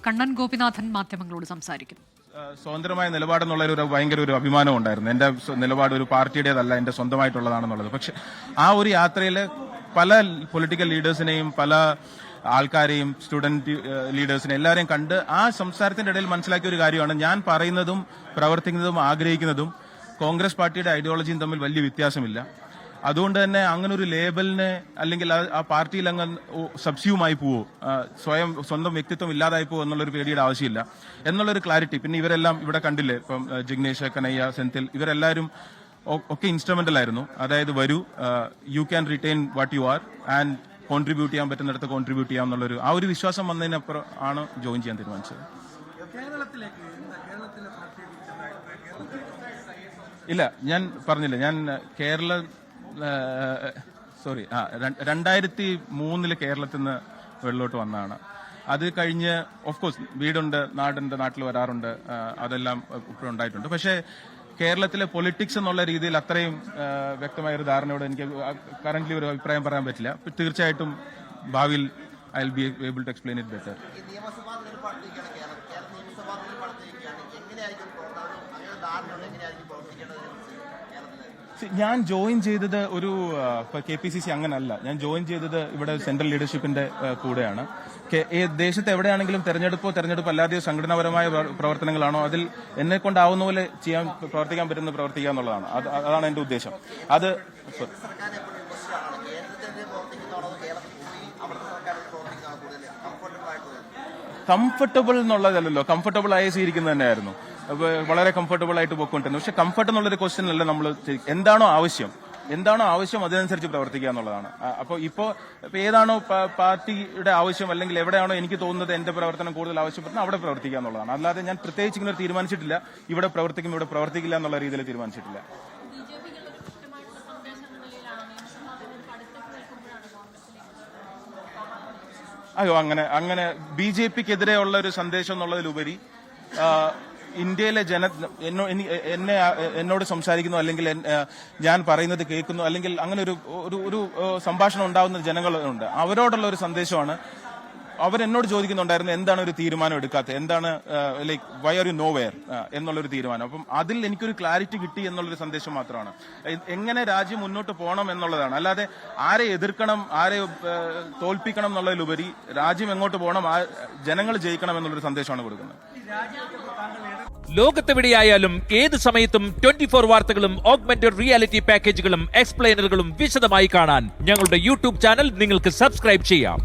കണ്ണൻ ഗോപിനാഥൻ മാധ്യമങ്ങളോട് സംസാരിക്കുന്നു. സ്വതന്ത്രമായ നിലപാടെന്നുള്ള ഒരു ഭയങ്കര ഒരു അഭിമാനം ഉണ്ടായിരുന്നു. എന്റെ നിലപാട് ഒരു പാർട്ടിയുടേതല്ല, എന്റെ സ്വന്തമായിട്ടുള്ളതാണെന്നുള്ളത്. പക്ഷെ ആ ഒരു യാത്രയിൽ പല പൊളിറ്റിക്കൽ ലീഡേഴ്സിനെയും പല ആൾക്കാരെയും സ്റ്റുഡന്റ് ലീഡേഴ്സിനെ എല്ലാവരെയും കണ്ട് ആ സംസാരത്തിന്റെ ഇടയിൽ മനസ്സിലാക്കിയ ഒരു കാര്യമാണ്, ഞാൻ പറയുന്നതും പ്രവർത്തിക്കുന്നതും ആഗ്രഹിക്കുന്നതും കോൺഗ്രസ് പാർട്ടിയുടെ ഐഡിയോളജിയും തമ്മിൽ വലിയ വ്യത്യാസമില്ല. അതുകൊണ്ട് തന്നെ അങ്ങനെ ഒരു ലേബലിന് അല്ലെങ്കിൽ ആ പാർട്ടിയിൽ അങ്ങ് സബ്സ്യൂമായി പോവോ, സ്വന്തം വ്യക്തിത്വം ഇല്ലാതായി പോവോ എന്നുള്ളൊരു പേടിയുടെ ആവശ്യമില്ല എന്നുള്ളൊരു ക്ലാരിറ്റി. പിന്നെ ഇവരെല്ലാം ഇവിടെ കണ്ടില്ലേ, ഇപ്പം ജിഗ്നേഷ്, കനയ്യ, സെന്തിൽ, ഇവരെല്ലാവരും ഒക്കെ ഇൻസ്ട്രുമെന്റൽ ആയിരുന്നു. അതായത് വരൂ, you can retain what you are and contribute ചെയ്യാൻ പറ്റുന്നിടത്ത് കോൺട്രിബ്യൂട്ട് ചെയ്യാം എന്നുള്ളൊരു ആ ഒരു വിശ്വാസം വന്നതിനപ്പുറം ആണ് ജോയിൻ ചെയ്യാൻ തീരുമാനിച്ചത്. ഇല്ല, ഞാൻ പറഞ്ഞില്ല, ഞാൻ 2003 കേരളത്തിൽ നിന്ന് വെളിലോട്ട് വന്നതാണ്. അത് കഴിഞ്ഞ് ഓഫ് കോഴ്സ് വീടുണ്ട്, നാടുണ്ട്, നാട്ടിൽ വരാറുണ്ട്, അതെല്ലാം ഇപ്പോഴും ഉണ്ടായിട്ടുണ്ട്. പക്ഷേ കേരളത്തിലെ പൊളിറ്റിക്സ് എന്നുള്ള രീതിയിൽ അത്രയും വ്യക്തമായ ഒരു ധാരണയോട് എനിക്ക് കറന്റ്ലി ഒരു അഭിപ്രായം പറയാൻ പറ്റില്ല. തീർച്ചയായിട്ടും ഭാവിയിൽ I will be able to explain it better. ഞാൻ ജോയിൻ ചെയ്തത് ഒരു KPCC അങ്ങനല്ല. ഞാൻ ജോയിൻ ചെയ്തത് ഇവിടെ സെൻട്രൽ ലീഡർഷിപ്പിന്റെ കൂടെയാണ്. ദേശത്ത് എവിടെയാണെങ്കിലും തെരഞ്ഞെടുപ്പ് അല്ലാതെയോ സംഘടനാപരമായ പ്രവർത്തനങ്ങളാണോ അതിൽ എന്നെ കൊണ്ടാവുന്ന പോലെ പ്രവർത്തിക്കാൻ പറ്റുന്ന പ്രവർത്തിക്കുക എന്നുള്ളതാണ്. അതാണ് എന്റെ ഉദ്ദേശം. അത് കംഫർട്ടബിൾ എന്നുള്ളതല്ലോ, കംഫർട്ടബിൾ ആയി ഇരിക്കുന്നത് തന്നെയായിരുന്നു. വളരെ കംഫർട്ടബിൾ ആയിട്ട് പോയിക്കൊണ്ടിരുന്നു. പക്ഷെ കംഫർട്ട് എന്നുള്ളൊരു ക്വസ്റ്റ്യൻ അല്ല. നമ്മൾ എന്താണോ ആവശ്യം അതിനനുസരിച്ച് പ്രവർത്തിക്കുക എന്നുള്ളതാണ്. അപ്പോൾ ഇപ്പോ ഏതാണോ പാർട്ടിയുടെ ആവശ്യം അല്ലെങ്കിൽ എവിടെയാണോ എനിക്ക് തോന്നുന്നത് എന്റെ പ്രവർത്തനം കൂടുതൽ ആവശ്യപ്പെടുന്നത് അവിടെ പ്രവർത്തിക്കുക എന്നുള്ളതാണ്. അല്ലാതെ ഞാൻ പ്രത്യേകിച്ച് ഇങ്ങനെ തീരുമാനിച്ചിട്ടില്ല, ഇവിടെ പ്രവർത്തിക്കും ഇവിടെ പ്രവർത്തിക്കില്ല എന്നുള്ള രീതിയിൽ തീരുമാനിച്ചിട്ടില്ല. അങ്ങനെ BJPക്കെതിരെയുള്ള ഒരു സന്ദേശം എന്നുള്ളതിലുപരി ഇന്ത്യയിലെ എന്നോട് സംസാരിക്കുന്നു അല്ലെങ്കിൽ ഞാൻ പറയുന്നത് കേൾക്കുന്നു അല്ലെങ്കിൽ അങ്ങനെ ഒരു സംഭാഷണം ഉണ്ടാകുന്ന ജനങ്ങളുണ്ട്. അവരോടുള്ള ഒരു സന്ദേശമാണ്. അവരെന്നോട് ചോദിക്കുന്നുണ്ടായിരുന്നു, എന്താണ് ഒരു തീരുമാനം എടുക്കാത്തത്, എന്താണ് like why are you nowhere എന്നുള്ളൊരു തീരുമാനം. അപ്പം അതിൽ എനിക്കൊരു ക്ലാരിറ്റി കിട്ടി എന്നുള്ളൊരു സന്ദേശം മാത്രമാണ്. എങ്ങനെ രാജ്യം മുന്നോട്ട് പോകണം എന്നുള്ളതാണ്. അല്ലാതെ ആരെ എതിർക്കണം, ആരെ തോൽപ്പിക്കണം എന്നുള്ളതിലുപരി രാജ്യം എങ്ങോട്ട് പോകണം, ജനങ്ങൾ ജയിക്കണം എന്നുള്ളൊരു സന്ദേശമാണ് കൊടുക്കുന്നത്. ലോകത്തെവിടെയായാലും ഏത് സമയത്തും 24 വാർത്തകളും ഓഗ്മെന്റഡ് റിയാലിറ്റി പാക്കേജുകളും എക്സ്പ്ലെയിനറുകളും വിശദമായി കാണാൻ ഞങ്ങളുടെ YouTube ചാനൽ നിങ്ങൾക്ക് സബ്സ്ക്രൈബ് ചെയ്യാം.